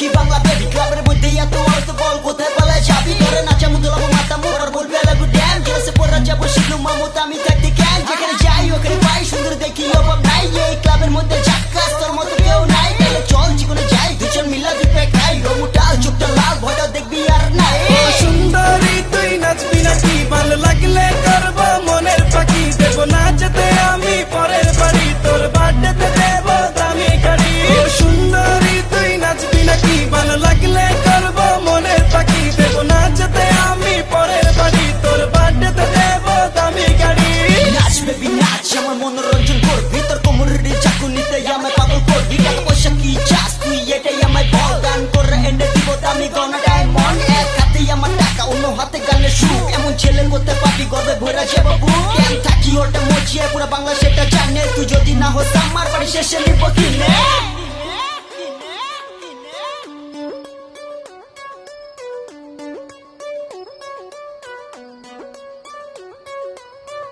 কি বাংলা বেবি ক্লাবের মধ্যে এত অর্থ বল কোথায় পালায় যাবি ধরে নাচা মুদলাবো মাথা মোর বলবি আলাগু ড্যাম জেসে পড়া যাবো শিখলো মামুত আমি থাকতে ক্যান যেখানে যাই ওখানে পাই সুন্দর দেখি অভাব নাই এই ক্লাবের মধ্যে ঝাক্কাস তোর মতো কেউ নাই তাহলে চল যেখানে যাই দুজন মিলা দুপে খাই রমুটাল চোখটা লাল ভয়টা দেখবি আর নাই সুন্দরী তুই নাচবি নাকি ভালো লাগলে করবো মনের পাখি দেব নাচতে আমি পরের বাড়ি তোর বার্থডেতে দেব দামি গাড়ি সুন্দরী তুই নাচবি নাকি ভালো লাগলে করবো মনের পাখি দেব নাচতে আমি পরের বাড়ি তোর বার্থডেতে দেব দামি গাড়ি নাচ বেবি নাচ আমার মনোরঞ্জন করবি তোর কোমরের চাকুনিতে আমায় পাগল করবি টাকা পয়সা কি চাস তুই এটাই আমায় বল গান করে এনে দিব দামি গনা ডায়মন্ড এক হাতে আমার টাকা অন্য হাতে গানের সুখ এমন ছেলে করতে পাবি গর্বে ভরা যাবো বুক কেন থাকি ওটা মজিয়ে পুরো বাংলা সেটা জানে তুই যদি না হস আমার বাড়ি শেষে নিব কিনে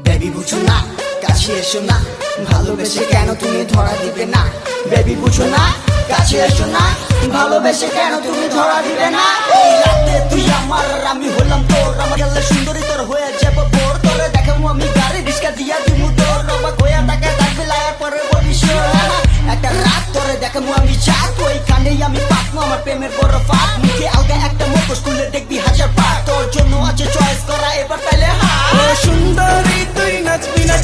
বেবি বুঝো না কাছে এসো না ভালোবেসে কেন তুমি ধরা দিবে না বেবি বুঝো না কাছে এসো না ভালোবেসে কেন তুমি ধরা দিবে না এই রাতে তুই আমার আর আমি হলাম তোর আমার গেলে সুন্দরী তোর হয়ে যাবো বোর তোরে দেখাবো আমি গাড়ি রিস্কা দিয়া দিমু তোর রবা কয়া টাকা থাকবে লায়ার পরে বলবি একটা রাত তোরে দেখাবো আমি চাক ওইখানেই আমি পাবো আমার প্রেমের বড় ফাঁক মুখে আলগা একটা মুখোশ খুলে দেখবি হাজার পাক তোর জন্য আছে চয়েস করা এবার তাইলে হা সুন্দরী তুই নাচবি না